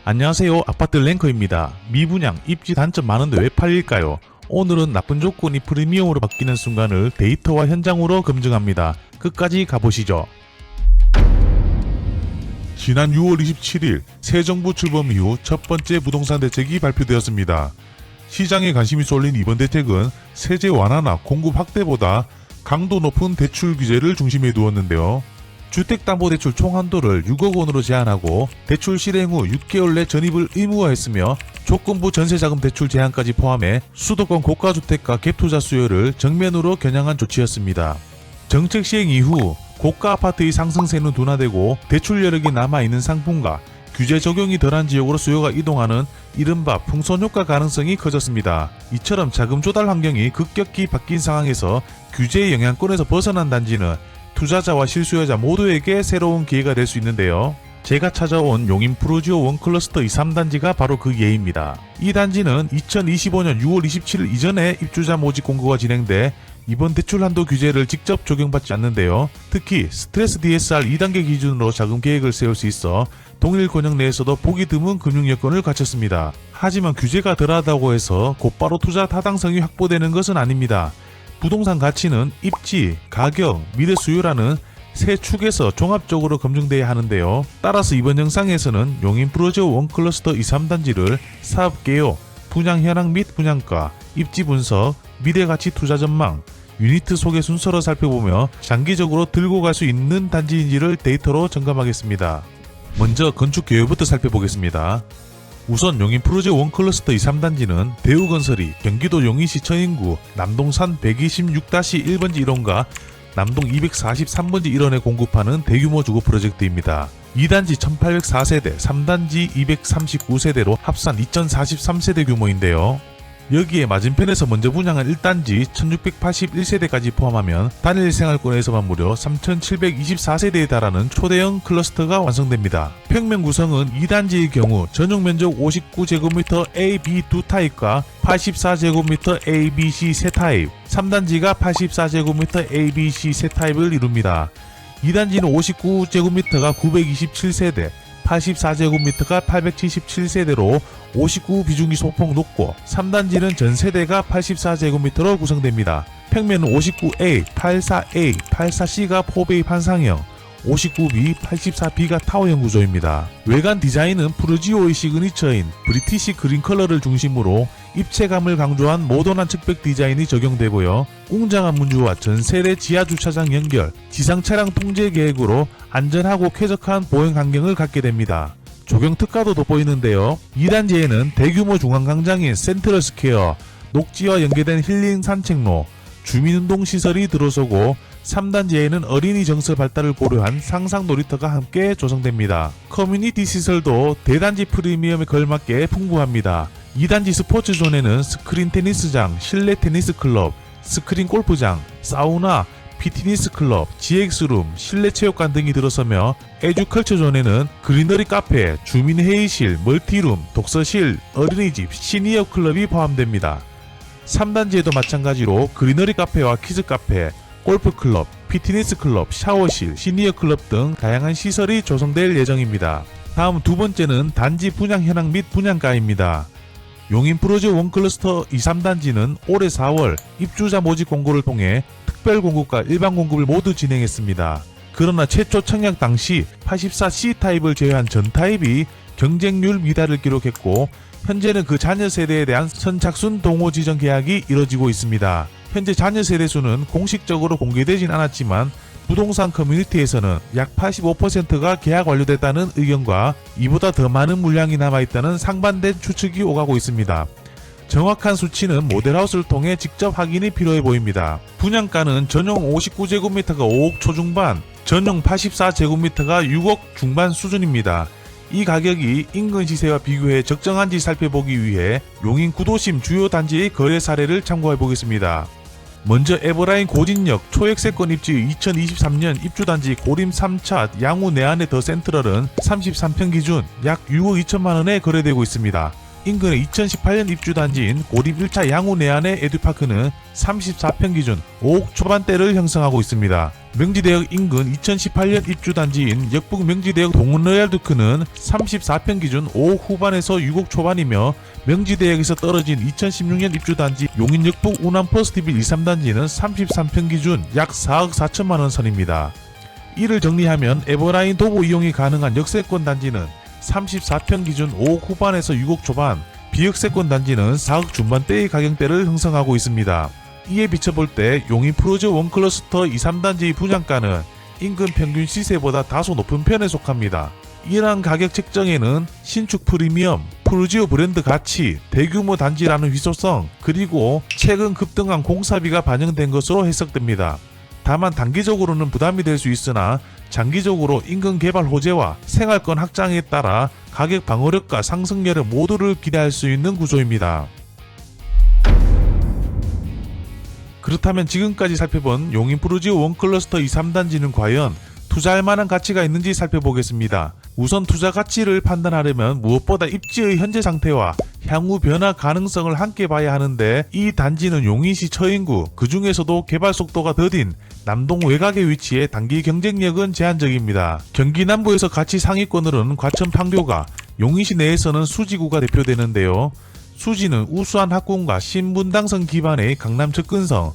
안녕하세요, 아파트 랭커입니다. 미분양, 입지 단점 많은데 왜 팔릴까요? 오늘은 나쁜 조건이 프리미엄으로 바뀌는 순간을 데이터와 현장으로 검증합니다. 끝까지 가보시죠. 지난 6월 27일 새 정부 출범 이후 첫 번째 부동산 대책이 발표되었습니다. 시장에 관심이 쏠린 이번 대책은 세제 완화나 공급 확대보다 강도 높은 대출 규제를 중심에 두었는데요. 주택담보대출 총한도를 6억 원으로 제한하고 대출 실행 후 6개월 내 전입을 의무화했으며 조건부 전세자금 대출 제한까지 포함해 수도권 고가주택과 갭투자 수요를 정면으로 겨냥한 조치였습니다. 정책 시행 이후 고가 아파트의 상승세는 둔화되고 대출 여력이 남아있는 상품과 규제 적용이 덜한 지역으로 수요가 이동하는 이른바 풍선효과 가능성이 커졌습니다. 이처럼 자금 조달 환경이 급격히 바뀐 상황에서 규제의 영향권에서 벗어난 단지는 투자자와 실수요자 모두에게 새로운 기회가 될 수 있는데요. 제가 찾아온 용인 프로지오 원클러스터 23단지가 바로 그 예입니다. 이 단지는 2025년 6월 27일 이전에 입주자 모집 공고가 진행돼 이번 대출 한도 규제를 직접 적용받지 않는데요. 특히 스트레스 DSR 2단계 기준으로 자금 계획을 세울 수 있어 동일 권역 내에서도 보기 드문 금융 여건을 갖췄습니다. 하지만 규제가 덜하다고 해서 곧바로 투자 타당성이 확보되는 것은 아닙니다. 부동산 가치는 입지, 가격, 미래 수요라는 세 축에서 종합적으로 검증돼야 하는데요. 따라서 이번 영상에서는 용인 프로지오 원클러스터 23단지를 사업 개요, 분양 현황 및 분양가, 입지 분석, 미래가치 투자 전망, 유니트 소개 순서로 살펴보며 장기적으로 들고 갈 수 있는 단지인지를 데이터로 점검하겠습니다. 먼저 건축 개요부터 살펴보겠습니다. 우선 용인 프로지오 원클러스터 23단지는 대우건설이 경기도 용인시청 인구 남동산 126-1번지 1호과 남동 243번지 1원에 공급하는 대규모 주거 프로젝트입니다. 2단지 1804세대, 3단지 239세대로 합산 2043세대 규모인데요. 여기에 맞은편에서 먼저 분양한 1단지 1681세대까지 포함하면 단일 생활권에서만 무려 3724세대에 달하는 초대형 클러스터가 완성됩니다. 평면 구성은 2단지의 경우 전용 면적 59제곱미터 A, B 두 타입과 84제곱미터 A, B, C 세 타입, 3단지가 84제곱미터 A, B, C 세 타입을 이룹니다. 2단지는 59제곱미터가 927세대, 84제곱미터가 877세대로 59 비중이 소폭 높고 3단지는 전세대가 84제곱미터로 구성됩니다. 평면은 59A, 84A, 84C가 4베이 판상형, 59B, 84B가 타워형 구조입니다. 외관 디자인은 프루지오의 시그니처인 브리티시 그린 컬러를 중심으로 입체감을 강조한 모던한 측백 디자인이 적용되고요. 웅장한 문주와 전세대 지하 주차장 연결, 지상 차량 통제 계획으로 안전하고 쾌적한 보행 환경을 갖게 됩니다. 조경 특가도 돋보이는데요. 2단지에는 대규모 중앙광장인 센트럴 스퀘어, 녹지와 연계된 힐링 산책로, 주민운동시설이 들어서고 3단지에는 어린이 정서 발달을 고려한 상상 놀이터가 함께 조성됩니다. 커뮤니티 시설도 대단지 프리미엄에 걸맞게 풍부합니다. 2단지 스포츠존에는 스크린 테니스장, 실내 테니스 클럽, 스크린 골프장, 사우나, 피트니스 클럽, GX룸, 실내 체육관 등이 들어서며 에듀컬처존에는 그리너리 카페, 주민 회의실, 멀티룸, 독서실, 어린이집, 시니어 클럽이 포함됩니다. 3단지에도 마찬가지로 그리너리 카페와 키즈 카페, 골프 클럽, 피트니스 클럽, 샤워실, 시니어 클럽 등 다양한 시설이 조성될 예정입니다. 다음 두 번째는 단지 분양 현황 및 분양가입니다. 용인 프로지오 원클러스터 23단지는 올해 4월 입주자 모집 공고를 통해 특별 공급과 일반 공급을 모두 진행했습니다. 그러나 최초 청약 당시 84C 타입을 제외한 전 타입이 경쟁률 미달을 기록했고 현재는 그 잔여 세대에 대한 선착순 동호 지정 계약이 이뤄지고 있습니다. 현재 잔여 세대 수는 공식적으로 공개되진 않았지만 부동산 커뮤니티에서는 약 85%가 계약 완료됐다는 의견과 이보다 더 많은 물량이 남아있다는 상반된 추측이 오가고 있습니다. 정확한 수치는 모델하우스를 통해 직접 확인이 필요해 보입니다. 분양가는 전용 59제곱미터가 5억 초중반, 전용 84제곱미터가 6억 중반 수준입니다. 이 가격이 인근 시세와 비교해 적정한지 살펴보기 위해 용인 구도심 주요 단지의 거래 사례를 참고해 보겠습니다. 먼저 에버라인 고진역 초액세권 입지 2023년 입주단지 고림 3차 양우 내안의 더 센트럴은 33평 기준 약 6억 2천만원에 거래되고 있습니다. 인근의 2018년 입주 단지인 고립 1차 양우 내안의 에듀파크는 34평 기준 5억 초반대를 형성하고 있습니다. 명지대역 인근 2018년 입주 단지인 역북 명지대역 동은로얄두크는 34평 기준 5억 후반에서 6억 초반이며 명지대역에서 떨어진 2016년 입주 단지 용인 역북 우남 퍼스티빌 23단지는 33평 기준 약 4억 4천만원 선입니다. 이를 정리하면 에버라인 도보 이용이 가능한 역세권 단지는 34평 기준 5억 후반에서 6억 초반, 비역세권 단지는 4억 중반대의 가격대를 형성하고 있습니다. 이에 비춰볼 때 용인 프로즈 원클러스터 2, 3단지의 분양가는 인근 평균 시세보다 다소 높은 편에 속합니다. 이러한 가격 책정에는 신축 프리미엄, 프루지오 브랜드 가치, 대규모 단지라는 희소성, 그리고 최근 급등한 공사비가 반영된 것으로 해석됩니다. 다만 단기적으로는 부담이 될 수 있으나 장기적으로 인근 개발 호재와 생활권 확장에 따라 가격 방어력과 상승률의 모두를 기대할 수 있는 구조입니다. 그렇다면 지금까지 살펴본 용인 프루지오 원클러스터 2, 3단지는 과연 투자할 만한 가치가 있는지 살펴보겠습니다. 우선 투자 가치를 판단하려면 무엇보다 입지의 현재 상태와 향후 변화 가능성을 함께 봐야 하는데, 이 단지는 용인시 처인구, 그 중에서도 개발 속도가 더딘 남동 외곽에 위치해 단기 경쟁력은 제한적입니다. 경기 남부에서 가치 상위권으로는 과천 판교가, 용인시 내에서는 수지구가 대표되는데요. 수지는 우수한 학군과 신분당선 기반의 강남 접근성,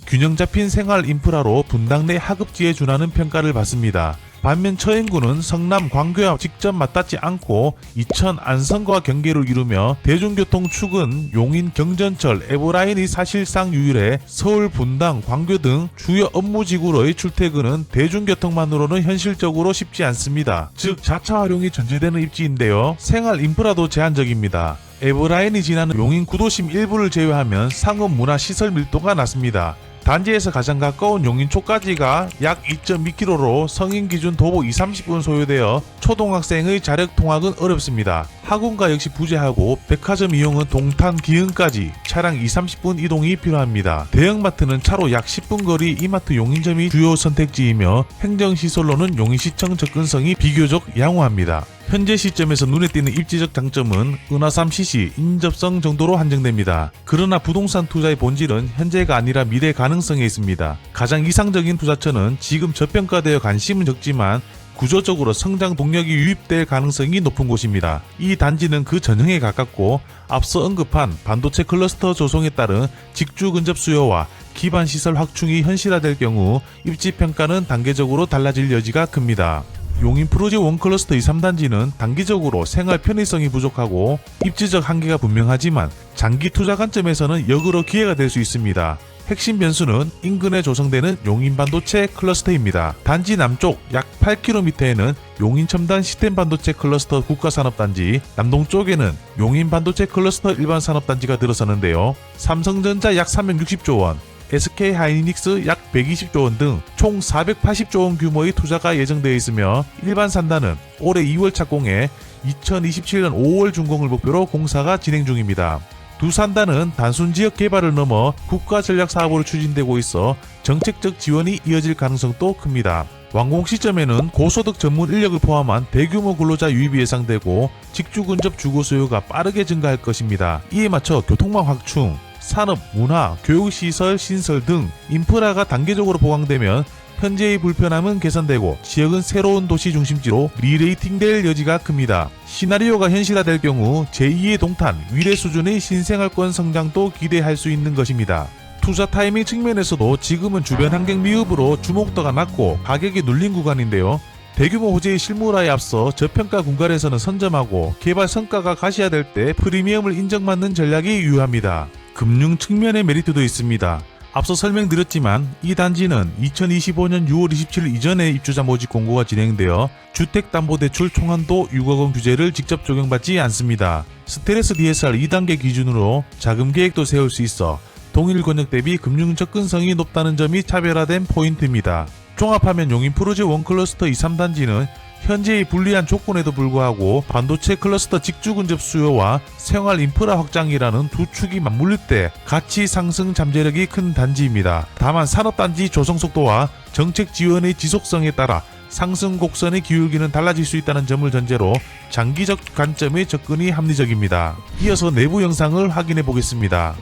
균형 잡힌 생활 인프라로 분당 내 하급지에 준하는 평가를 받습니다. 반면 처인구는 성남 광교와 직접 맞닿지 않고 이천 안성과 경계를 이루며 대중교통 축은 용인 경전철 에버라인이 사실상 유일해 서울 분당 광교 등 주요 업무지구로의 출퇴근은 대중교통만으로는 현실적으로 쉽지 않습니다. 즉 자차 활용이 전제되는 입지인데요. 생활 인프라도 제한적입니다. 에버라인이 지나는 용인 구도심 일부를 제외하면 상업 문화 시설 밀도가 낮습니다. 단지에서 가장 가까운 용인초까지가 약 2.2km로 성인 기준 도보 20-30분 소요되어 초등학생의 자력 통학은 어렵습니다. 학원가 역시 부재하고 백화점 이용은 동탄 기흥까지 차량 20-30분 이동이 필요합니다. 대형마트는 차로 약 10분 거리 이마트 용인점이 주요 선택지이며 행정시설로는 용인시청 접근성이 비교적 양호합니다. 현재 시점에서 눈에 띄는 입지적 장점은 은하삼 CC 인접성 정도로 한정됩니다. 그러나 부동산 투자의 본질은 현재가 아니라 미래 가능성에 있습니다. 가장 이상적인 투자처는 지금 저평가되어 관심은 적지만 구조적으로 성장 동력이 유입될 가능성이 높은 곳입니다. 이 단지는 그 전형에 가깝고 앞서 언급한 반도체 클러스터 조성에 따른 직주 근접 수요와 기반 시설 확충이 현실화될 경우 입지 평가는 단계적으로 달라질 여지가 큽니다. 용인 프로지 원클러스터 2, 3단지는 단기적으로 생활 편의성이 부족하고 입지적 한계가 분명하지만 장기 투자 관점에서는 역으로 기회가 될 수 있습니다. 핵심 변수는 인근에 조성되는 용인 반도체 클러스터입니다. 단지 남쪽 약 8km에는 용인 첨단 시스템 반도체 클러스터 국가산업단지, 남동쪽에는 용인 반도체 클러스터 일반산업단지가 들어서는데요. 삼성전자 약 360조 원, SK 하이닉스 약 120조 원 등 총 480조 원 규모의 투자가 예정되어 있으며 일반 산단은 올해 2월 착공해 2027년 5월 준공을 목표로 공사가 진행 중입니다. 두 산단은 단순 지역 개발을 넘어 국가 전략 사업으로 추진되고 있어 정책적 지원이 이어질 가능성도 큽니다. 완공 시점에는 고소득 전문 인력을 포함한 대규모 근로자 유입이 예상되고 직주 근접 주거 수요가 빠르게 증가할 것입니다. 이에 맞춰 교통망 확충, 산업, 문화, 교육시설, 신설 등 인프라가 단계적으로 보강되면 현재의 불편함은 개선되고 지역은 새로운 도시 중심지로 리레이팅될 여지가 큽니다. 시나리오가 현실화될 경우 제2의 동탄, 위례 수준의 신생활권 성장도 기대할 수 있는 것입니다. 투자 타이밍 측면에서도 지금은 주변 환경 미흡으로 주목도가 낮고 가격이 눌린 구간인데요. 대규모 호재의 실물화에 앞서 저평가 구간에서는 선점하고 개발 성과가 가시화될 때 프리미엄을 인정받는 전략이 유효합니다. 금융 측면의 메리트도 있습니다. 앞서 설명드렸지만 이 단지는 2025년 6월 27일 이전에 입주자 모집 공고가 진행되어 주택담보대출 총한도 6억 원 규제를 직접 적용받지 않습니다. 스텔레스 DSR 2단계 기준으로 자금 계획도 세울 수 있어 동일 권역 대비 금융 접근성이 높다는 점이 차별화된 포인트입니다. 종합하면 용인 프로지 원클러스터 2, 3단지는 현재의 불리한 조건에도 불구하고 반도체 클러스터 직주 근접 수요와 생활 인프라 확장이라는 두 축이 맞물릴 때 가치 상승 잠재력이 큰 단지입니다. 다만 산업단지 조성 속도와 정책 지원의 지속성에 따라 상승 곡선의 기울기는 달라질 수 있다는 점을 전제로 장기적 관점의 접근이 합리적입니다. 이어서 내부 영상을 확인해 보겠습니다.